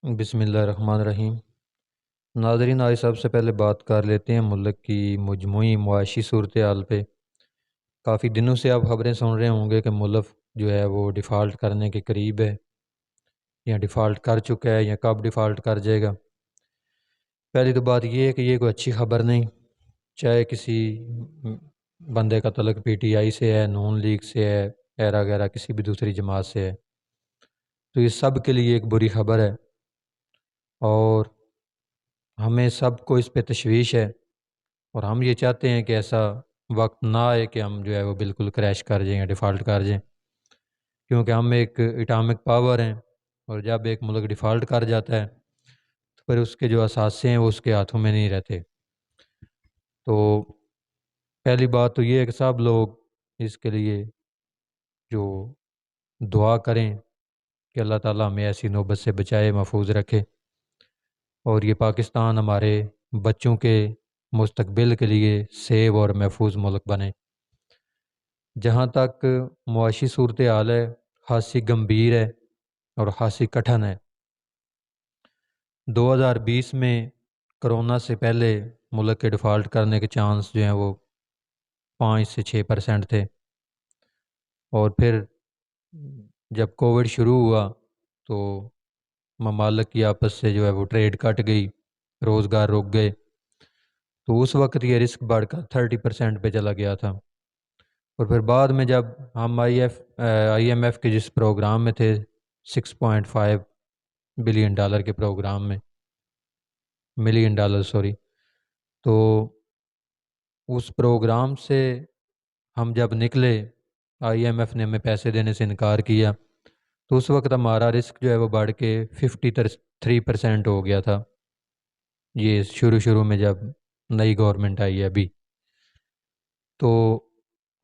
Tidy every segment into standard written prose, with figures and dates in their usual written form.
بسم اللہ الرحمن الرحیم۔ ناظرین، آج سب سے پہلے بات کر لیتے ہیں ملک کی مجموعی معاشی صورتحال پہ۔ کافی دنوں سے آپ خبریں سن رہے ہوں گے کہ ملک جو ہے وہ ڈیفالٹ کرنے کے قریب ہے، یا ڈیفالٹ کر چکا ہے، یا کب ڈیفالٹ کر جائے گا۔ پہلی تو بات یہ ہے کہ یہ کوئی اچھی خبر نہیں، چاہے کسی بندے کا تعلق پی ٹی آئی سے ہے، نون لیگ سے ہے، ایرا غیرہ کسی بھی دوسری جماعت سے ہے، تو یہ سب کے لیے ایک بری خبر ہے، اور ہمیں سب کو اس پہ تشویش ہے، اور ہم یہ چاہتے ہیں کہ ایسا وقت نہ آئے کہ ہم جو ہے وہ بالکل کریش کر جائیں یا ڈیفالٹ کر جائیں، کیونکہ ہم ایک اٹامک پاور ہیں، اور جب ایک ملک ڈیفالٹ کر جاتا ہے تو پھر اس کے جو اثاثے ہیں وہ اس کے ہاتھوں میں نہیں رہتے۔ تو پہلی بات تو یہ ہے کہ سب لوگ اس کے لیے جو دعا کریں کہ اللہ تعالیٰ ہمیں ایسی نوبت سے بچائے، محفوظ رکھے، اور یہ پاکستان ہمارے بچوں کے مستقبل کے لیے سیف اور محفوظ ملک بنے۔ جہاں تک معاشی صورتحال ہے، خاصی گمبھیر ہے اور خاصی کٹھن ہے۔ 2020 میں کرونا سے پہلے ملک کے ڈیفالٹ کرنے کے چانس جو ہیں وہ 5 سے 6% تھے، اور پھر جب کووڈ شروع ہوا تو ممالک کی آپس سے جو ہے وہ ٹریڈ کٹ گئی، روزگار رک گئے، تو اس وقت یہ رسک بڑھ کر 30% پہ چلا گیا تھا۔ اور پھر بعد میں جب ہم آئی ایم ایف کے جس پروگرام میں تھے، $6.5 بلین کے پروگرام میں، ملین ڈالر سوری، تو اس پروگرام سے ہم جب نکلے، آئی ایم ایف نے ہمیں پیسے دینے سے انکار کیا، تو اس وقت ہمارا رسک جو ہے وہ بڑھ کے 53% ہو گیا تھا، یہ شروع میں جب نئی گورنمنٹ آئی ہے ابھی۔ تو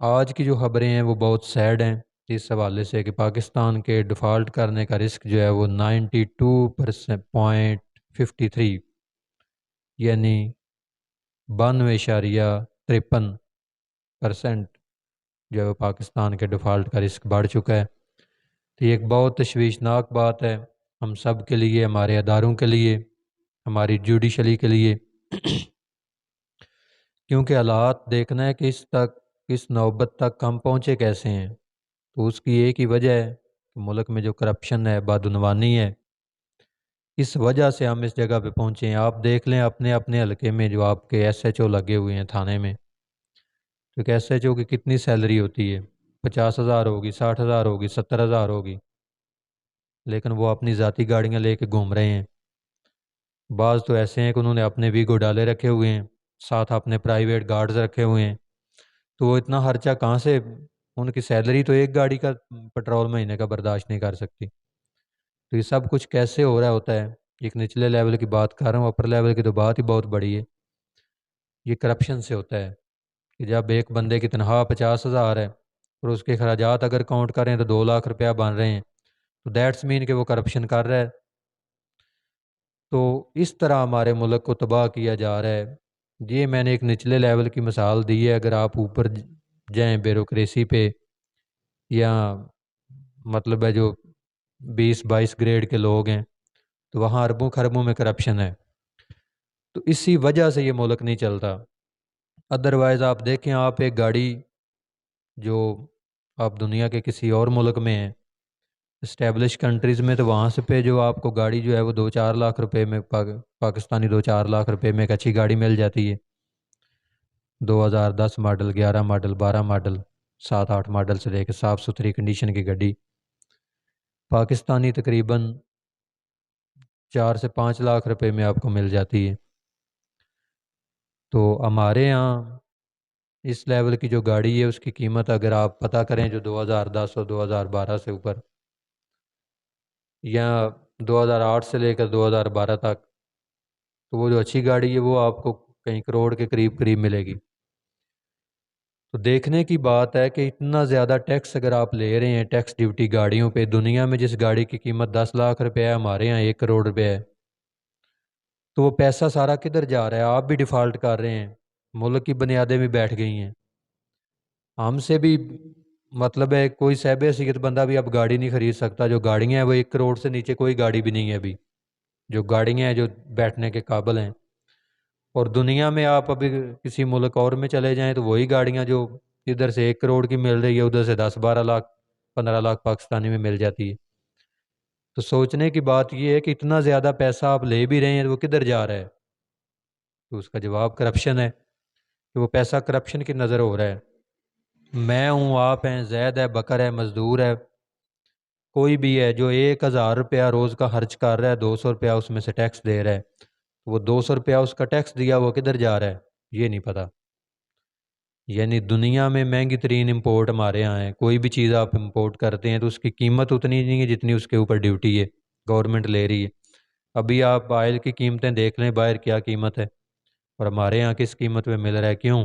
آج کی جو خبریں ہیں وہ بہت سیڈ ہیں اس حوالے سے کہ پاکستان کے ڈیفالٹ کرنے کا رسک جو ہے وہ 92.53، یعنی 92.53% جو ہے وہ پاکستان کے ڈیفالٹ کا رسک بڑھ چکا ہے۔ تو یہ ایک بہت تشویشناک بات ہے ہم سب کے لیے، ہمارے اداروں کے لیے، ہماری جوڈیشلی کے لیے، کیونکہ حالات دیکھنا ہے کہ اس نوبت تک ہم پہنچے کیسے ہیں۔ تو اس کی ایک ہی وجہ ہے کہ ملک میں جو کرپشن ہے، بدعنوانی ہے، اس وجہ سے ہم اس جگہ پہ پہنچے ہیں۔ آپ دیکھ لیں اپنے اپنے حلقے میں جو آپ کے ایس ایچ او لگے ہوئے ہیں تھانے میں، تو کہ ایس ایچ او کی کتنی سیلری ہوتی ہے؟ 50,000 ہوگی، 60,000 ہوگی، 70,000 ہوگی، لیکن وہ اپنی ذاتی گاڑیاں لے کے گھوم رہے ہیں۔ بعض تو ایسے ہیں کہ انہوں نے اپنے ویگو ڈالے رکھے ہوئے ہیں، ساتھ اپنے پرائیویٹ گارڈز رکھے ہوئے ہیں، تو وہ اتنا خرچہ کہاں سے؟ ان کی سیلری تو ایک گاڑی کا پیٹرول مہینے کا برداشت نہیں کر سکتی۔ تو یہ سب کچھ کیسے ہو رہا ہوتا ہے؟ ایک نچلے لیول کی بات کر رہا ہوں، اپر لیول کی تو بات ہی بہت بڑی ہے۔ یہ کرپشن سے ہوتا ہے کہ جب ایک بندے کی تنخواہ 50,000 ہے اور اس کے اخراجات اگر کاؤنٹ کریں تو 2 لاکھ روپیہ بن رہے ہیں، تو دیٹس مین کہ وہ کرپشن کر رہا ہے۔ تو اس طرح ہمارے ملک کو تباہ کیا جا رہا ہے۔ یہ میں نے ایک نچلے لیول کی مثال دی ہے، اگر آپ اوپر جائیں بیوروکریسی پہ، یا مطلب ہے جو 20-22 گریڈ کے لوگ ہیں، تو وہاں اربوں خربوں میں کرپشن ہے۔ تو اسی وجہ سے یہ ملک نہیں چلتا۔ ادروائز آپ دیکھیں، آپ ایک گاڑی جو آپ دنیا کے کسی اور ملک میں ہیں، اسٹیبلش کنٹریز میں، تو وہاں سے پہ جو آپ کو گاڑی جو ہے وہ 2-4 لاکھ روپے میں، پاکستانی 2-4 لاکھ روپے میں ایک اچھی گاڑی مل جاتی ہے۔ 2010 ماڈل، 11 ماڈل، 12 ماڈل، 7-8 ماڈل سے لے کے صاف ستھری کنڈیشن کی گاڑی پاکستانی تقریباً 4 سے 5 لاکھ روپے میں آپ کو مل جاتی ہے۔ تو ہمارے یہاں اس لیول کی جو گاڑی ہے اس کی قیمت اگر آپ پتہ کریں، جو 2010 اور 2012 سے اوپر، یا 2008 سے لے کر 2012 تک، تو وہ جو اچھی گاڑی ہے وہ آپ کو کہیں کروڑ کے قریب قریب ملے گی۔ تو دیکھنے کی بات ہے کہ اتنا زیادہ ٹیکس اگر آپ لے رہے ہیں، ٹیکس ڈیوٹی گاڑیوں پہ، دنیا میں جس گاڑی کی قیمت 10 لاکھ روپے ہے، ہمارے یہاں 1 کروڑ روپے ہے، تو وہ پیسہ سارا کدھر جا رہا ہے؟ آپ بھی ڈیفالٹ کر رہے ہیں، ملک کی بنیادیں بھی بیٹھ گئی ہیں۔ ہم سے بھی مطلب ہے کوئی صاحب حیثیت بندہ بھی اب گاڑی نہیں خرید سکتا، جو گاڑیاں ہیں وہ 1 کروڑ سے نیچے کوئی گاڑی بھی نہیں ہے ابھی۔ جو گاڑیاں ہیں جو بیٹھنے کے قابل ہیں، اور دنیا میں آپ ابھی کسی ملک اور میں چلے جائیں تو وہی گاڑیاں جو ادھر سے 1 کروڑ کی مل رہی ہے ادھر سے 10-12 لاکھ 15 لاکھ پاکستانی میں مل جاتی ہے۔ تو سوچنے کی بات یہ ہے کہ اتنا زیادہ پیسہ آپ لے بھی رہے ہیں تو وہ کدھر جا رہا ہے؟ تو اس کا جواب کرپشن ہے، کہ وہ پیسہ کرپشن کی نظر ہو رہا ہے۔ میں ہوں، آپ ہیں، زید ہے، بکر ہے، مزدور ہے، کوئی بھی ہے جو 1,000 روپیہ روز کا خرچ کر رہا ہے، 200 روپیہ اس میں سے ٹیکس دے رہا ہے، وہ 200 روپیہ اس کا ٹیکس دیا وہ کدھر جا رہا ہے یہ نہیں پتا۔ یعنی دنیا میں مہنگی ترین امپورٹ ہمارے یہاں ہے، کوئی بھی چیز آپ امپورٹ کرتے ہیں تو اس کی قیمت اتنی نہیں ہے جتنی اس کے اوپر ڈیوٹی ہے گورنمنٹ لے رہی ہے۔ ابھی آپ آئل کی قیمتیں دیکھ لیں باہر کیا قیمت ہے، اور ہمارے یہاں کس قیمت میں مل رہا ہے؟ کیوں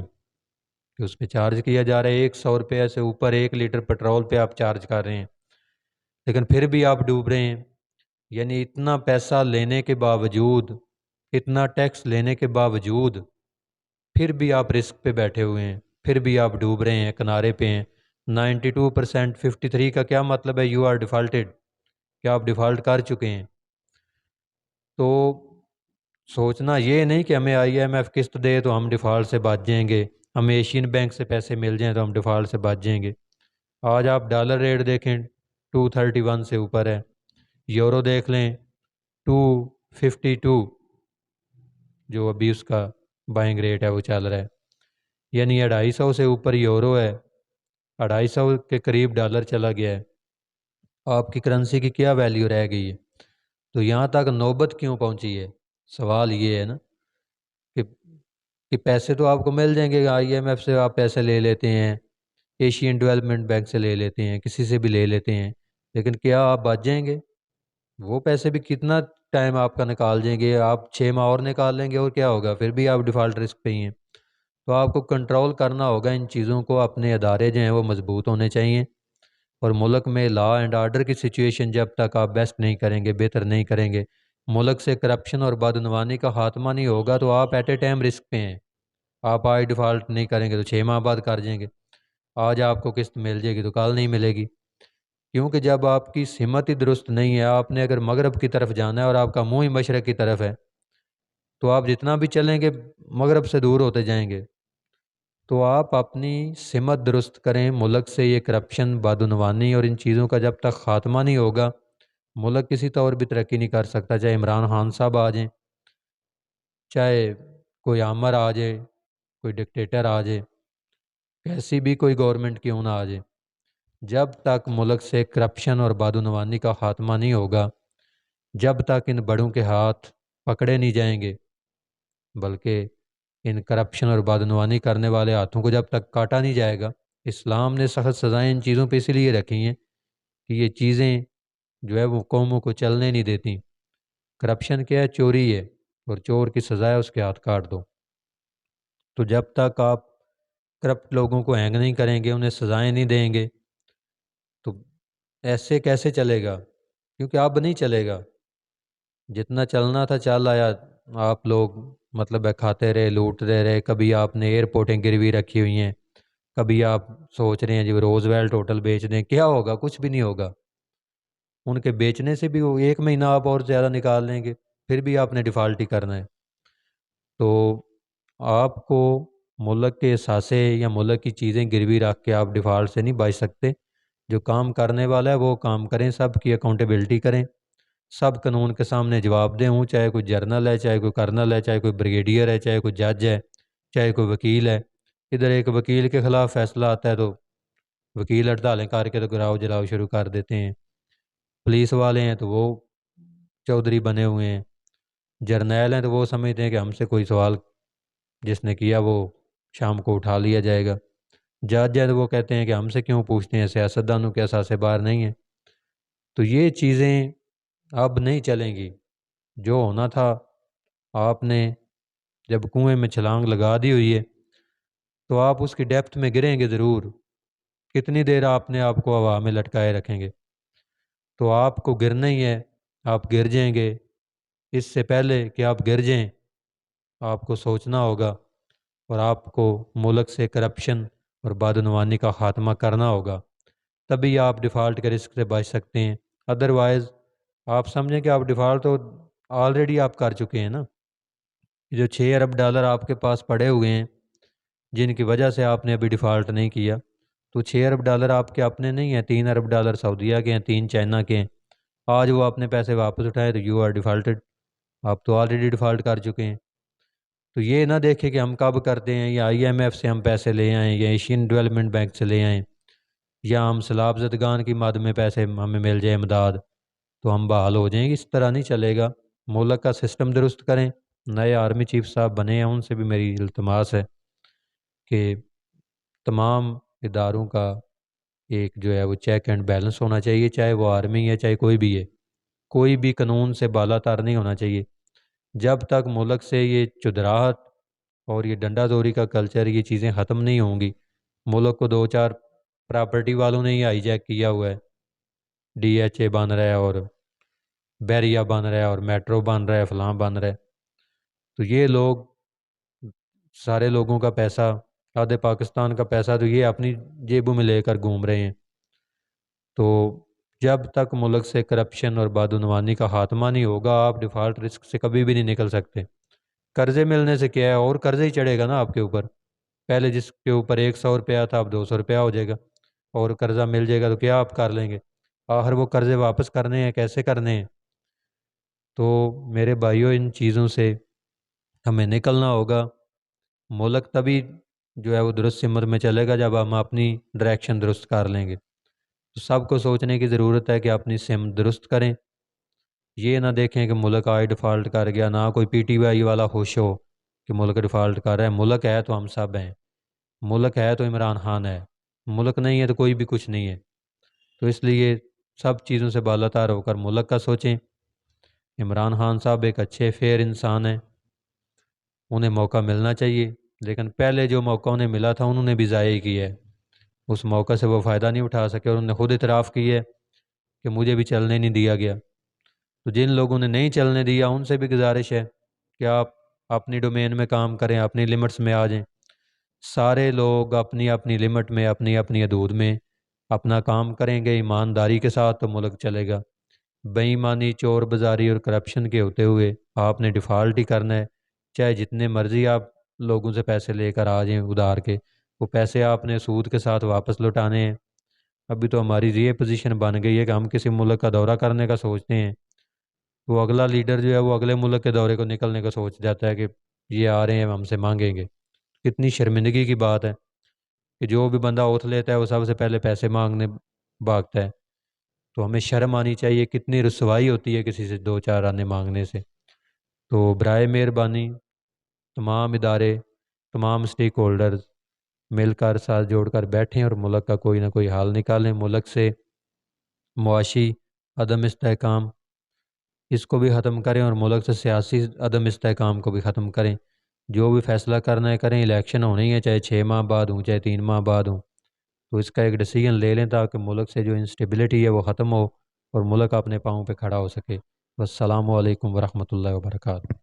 کہ اس پہ چارج کیا جا رہا ہے 100 روپیہ سے اوپر 1 لیٹر پیٹرول پہ آپ چارج کر رہے ہیں، لیکن پھر بھی آپ ڈوب رہے ہیں۔ یعنی اتنا پیسہ لینے کے باوجود، اتنا ٹیکس لینے کے باوجود پھر بھی آپ رسک پہ بیٹھے ہوئے ہیں، پھر بھی آپ ڈوب رہے ہیں، کنارے پہ ہیں۔ 92%، 53 کا کیا مطلب ہے؟ یو آر ڈیفالٹیڈ، کیا آپ ڈیفالٹ کر چکے ہیں؟ تو سوچنا یہ نہیں کہ ہمیں آئی ایم ایف قسط دے تو ہم ڈیفالٹ سے بچ جائیں گے، ہمیں ایشین بینک سے پیسے مل جائیں تو ہم ڈیفالٹ سے بچ جائیں گے۔ آج آپ ڈالر ریٹ دیکھیں 231 سے اوپر ہے، یورو دیکھ لیں 252 جو ابھی اس کا بائنگ ریٹ ہے وہ چل رہا ہے، یعنی 250 سے اوپر یورو ہے، 250 کے قریب ڈالر چلا گیا ہے۔ آپ کی کرنسی کی کیا ویلیو رہ گئی ہے؟ تو یہاں تک نوبت کیوں پہنچی ہے؟ سوال یہ ہے نا کہ کہ پیسے تو آپ کو مل جائیں گے، آئی ایم ایف سے آپ پیسے لے لیتے ہیں، ایشین ڈیولپمنٹ بینک سے لے لیتے ہیں، کسی سے بھی لے لیتے ہیں، لیکن کیا آپ بچ جائیں گے؟ وہ پیسے بھی کتنا ٹائم آپ کا نکال جائیں گے؟ آپ 6 ماہ اور نکال لیں گے اور کیا ہوگا؟ پھر بھی آپ ڈیفالٹ رسک پہ ہی ہیں۔ تو آپ کو کنٹرول کرنا ہوگا ان چیزوں کو، اپنے ادارے جو ہیں وہ مضبوط ہونے چاہیے، اور ملک میں لا اینڈ آرڈر کی سچویشن جب تک آپ بیسٹ نہیں کریں گے، بہتر نہیں کریں گے، ملک سے کرپشن اور بدعنوانی کا خاتمہ نہیں ہوگا، تو آپ ایٹ اے ٹائم رسک پہ ہیں۔ آپ آج ڈیفالٹ نہیں کریں گے تو 6 ماہ بعد کر جائیں گے، آج آپ کو قسط مل جائے گی تو کل نہیں ملے گی، کیونکہ جب آپ کی سمت ہی درست نہیں ہے، آپ نے اگر مغرب کی طرف جانا ہے اور آپ کا منہ ہی مشرق کی طرف ہے تو آپ جتنا بھی چلیں گے مغرب سے دور ہوتے جائیں گے۔ تو آپ اپنی سمت درست کریں، ملک سے یہ کرپشن، بدعنوانی اور ان چیزوں کا جب تک خاتمہ نہیں ہوگا ملک کسی طور بھی ترقی نہیں کر سکتا، چاہے عمران خان صاحب آ جائیں، چاہے کوئی عامر آ جائے، کوئی ڈکٹیٹر آ جائے، کیسی بھی کوئی گورنمنٹ کیوں نہ آ جائے، جب تک ملک سے کرپشن اور بدعنوانی کا خاتمہ نہیں ہوگا، جب تک ان بڑوں کے ہاتھ پکڑے نہیں جائیں گے، بلکہ ان کرپشن اور بدعنوانی کرنے والے ہاتھوں کو جب تک کاٹا نہیں جائے گا۔ اسلام نے سخت سزائیں ان چیزوں پہ اس لیے رکھی ہیں کہ یہ چیزیں جو ہے وہ قوموں کو چلنے نہیں دیتی۔ کرپشن کیا ہے؟ چوری ہے، اور چور کی سزا ہے اس کے ہاتھ کاٹ دو۔ تو جب تک آپ کرپٹ لوگوں کو ہینگ نہیں کریں گے، انہیں سزائیں نہیں دیں گے، تو ایسے کیسے چلے گا؟ کیونکہ اب نہیں چلے گا، جتنا چلنا تھا چل آیا، آپ لوگ مطلب ہے کھاتے رہے، لوٹتے رہے، کبھی آپ نے ایئرپورٹیں گروی رکھی ہوئی ہیں، کبھی آپ سوچ رہے ہیں جی روز ویلٹ ہوٹل بیچ دیں، کیا ہوگا؟ کچھ بھی نہیں ہوگا، ان کے بیچنے سے بھی وہ 1 مہینہ آپ اور زیادہ نکال لیں گے، پھر بھی آپ نے ڈیفالٹ ہی کرنا ہے۔ تو آپ کو ملک کے اثاثے یا ملک کی چیزیں گروی رکھ کے آپ ڈیفالٹ سے نہیں بچ سکتے۔ جو کام کرنے والا ہے وہ کام کریں، سب کی اکاؤنٹیبلٹی کریں، سب قانون کے سامنے جواب دیں ہوں، چاہے کوئی جرنل ہے، چاہے کوئی کرنل ہے، چاہے کوئی بریگیڈیئر ہے، چاہے کوئی جج ہے، چاہے کوئی وکیل ہے۔ ادھر ایک وکیل کے خلاف فیصلہ آتا ہے تو وکیل ہڑتالیں کر کے تو گراؤ جلاؤ شروع کر دیتے ہیں، پولیس والے ہیں تو وہ چودھری بنے ہوئے ہیں، جرنیل ہیں تو وہ سمجھتے ہیں کہ ہم سے کوئی سوال جس نے کیا وہ شام کو اٹھا لیا جائے گا، جج ہے تو وہ کہتے ہیں کہ ہم سے کیوں پوچھتے ہیں، سیاستدانوں کے اثاثے بار نہیں ہیں۔ تو یہ چیزیں اب نہیں چلیں گی، جو ہونا تھا آپ نے جب کنویں میں چھلانگ لگا دی ہوئی ہے تو آپ اس کی ڈیپتھ میں گریں گے ضرور، کتنی دیر آپ نے آپ کو ہوا میں لٹکائے رکھیں گے؟ تو آپ کو گرنا ہی ہے، آپ گر جائیں گے، اس سے پہلے کہ آپ گر جائیں آپ کو سوچنا ہوگا، اور آپ کو ملک سے کرپشن اور بدعنوانی کا خاتمہ کرنا ہوگا، تبھی آپ ڈیفالٹ کے رسک سے بچ سکتے ہیں۔ ادروائز آپ سمجھیں کہ آپ ڈیفالٹ تو آلریڈی آپ کر چکے ہیں نا. جو $6 ارب آپ کے پاس پڑے ہوئے ہیں جن کی وجہ سے آپ نے ابھی ڈیفالٹ نہیں کیا، تو $6 ارب آپ کے اپنے نہیں ہیں، $3 ارب سعودیہ کے ہیں، 3 چائنا کے ہیں. آج وہ اپنے پیسے واپس اٹھائے تو یو آر ڈیفالٹڈ، آپ تو آلریڈی ڈیفالٹ کر چکے ہیں. تو یہ نہ دیکھیں کہ ہم کب کرتے ہیں، یا IMF سے ہم پیسے لے آئیں، یا ایشین ڈیولپمنٹ بینک سے لے آئیں، یا ہم سیلاب زدگان کی مد میں پیسے ہمیں مل جائے امداد تو ہم بحال ہو جائیں گے. اس طرح نہیں چلے گا. ملک کا سسٹم درست کریں. نئے آرمی چیف صاحب بنے ہیں، ان سے بھی میری التماس ہے کہ تمام اداروں کا ایک جو ہے وہ چیک اینڈ بیلنس ہونا چاہیے، چاہے وہ آرمی ہے چاہے کوئی بھی ہے. کوئی بھی قانون سے بالا تر نہیں ہونا چاہیے. جب تک ملک سے یہ چدراہٹ اور یہ ڈنڈا زوری کا کلچر، یہ چیزیں ختم نہیں ہوں گی. ملک کو 2 4 پراپرٹی والوں نے ہی ہائی جیک کیا ہوا ہے. DHA بن رہا ہے اور بیریا بن رہا ہے اور میٹرو بن رہا ہے، فلاں بن رہا ہے. تو یہ لوگ سارے لوگوں کا پیسہ، آدھے پاکستان کا پیسہ تو یہ اپنی جیبوں میں لے کر گھوم رہے ہیں. تو جب تک ملک سے کرپشن اور بدعنوانی کا خاتمہ نہیں ہوگا، آپ ڈیفالٹ رسک سے کبھی بھی نہیں نکل سکتے. قرضے ملنے سے کیا ہے، اور قرضے ہی چڑھے گا نا آپ کے اوپر. پہلے جس کے اوپر $100 تھا اب $200 ہو جائے گا، اور قرضہ مل جائے گا تو کیا آپ کر لیں گے؟ آخر وہ قرضے واپس کرنے ہیں، کیسے کرنے ہیں؟ تو میرے بھائیوں، ان چیزوں سے ہمیں نکلنا ہوگا. ملک تبھی جو ہے وہ درست سمت میں چلے گا جب ہم اپنی ڈائریکشن درست کر لیں گے. تو سب کو سوچنے کی ضرورت ہے کہ اپنی سمت درست کریں. یہ نہ دیکھیں کہ ملک آج ڈیفالٹ کر گیا، نہ کوئی PTI والا خوش ہو کہ ملک ڈیفالٹ کر رہا ہے. ملک ہے تو ہم سب ہیں، ملک ہے تو عمران خان ہے، ملک نہیں ہے تو کوئی بھی کچھ نہیں ہے. تو اس لیے سب چیزوں سے بالاتر ہو کر ملک کا سوچیں. عمران خان صاحب ایک اچھے فیئر انسان ہیں، انہیں موقع ملنا چاہیے، لیکن پہلے جو موقع انہیں ملا تھا انہوں نے بھی ضائع ہی کیا ہے. اس موقع سے وہ فائدہ نہیں اٹھا سکے، اور انہوں نے خود اعتراف کی ہے کہ مجھے بھی چلنے نہیں دیا گیا. تو جن لوگوں نے نہیں چلنے دیا ان سے بھی گزارش ہے کہ آپ اپنی ڈومین میں کام کریں، اپنی لمٹس میں آ جائیں. سارے لوگ اپنی اپنی لمٹ میں، اپنی اپنی حدود میں اپنا کام کریں گے ایمانداری کے ساتھ تو ملک چلے گا. بے ایمانی، چور بازاری اور کرپشن کے ہوتے ہوئے آپ نے ڈیفالٹ ہی کرنا ہے. چاہے جتنے مرضی آپ لوگوں سے پیسے لے کر آ جائیں ادھار کے، وہ پیسے آپ نے سود کے ساتھ واپس لوٹانے ہیں. ابھی تو ہماری یہ پوزیشن بن گئی ہے کہ ہم کسی ملک کا دورہ کرنے کا سوچتے ہیں، وہ اگلا لیڈر جو ہے وہ اگلے ملک کے دورے کو نکلنے کا سوچ جاتا ہے کہ یہ آ رہے ہیں ہم سے مانگیں گے. کتنی شرمندگی کی بات ہے کہ جو بھی بندہ اوتھ لیتا ہے وہ سب سے پہلے پیسے مانگنے بھاگتا ہے. تو ہمیں شرم آنی چاہیے. کتنی رسوائی ہوتی ہے کسی سے 2 4 آنے مانگنے سے. تو برائے مہربانی تمام ادارے، تمام اسٹیک ہولڈرز مل کر ساتھ جوڑ کر بیٹھیں اور ملک کا کوئی نہ کوئی حال نکالیں. ملک سے معاشی عدم استحکام اس کو بھی ختم کریں، اور ملک سے سیاسی عدم استحکام کو بھی ختم کریں. جو بھی فیصلہ کرنا ہے کریں. الیکشن ہونے ہی ہے، چاہے 6 ماہ بعد ہوں چاہے 3 ماہ بعد ہوں، تو اس کا ایک ڈیسیجن لے لیں تاکہ ملک سے جو انسٹیبلٹی ہے وہ ختم ہو اور ملک اپنے پاؤں پہ کھڑا ہو سکے. والسلام علیکم ورحمۃ اللہ وبرکاتہ.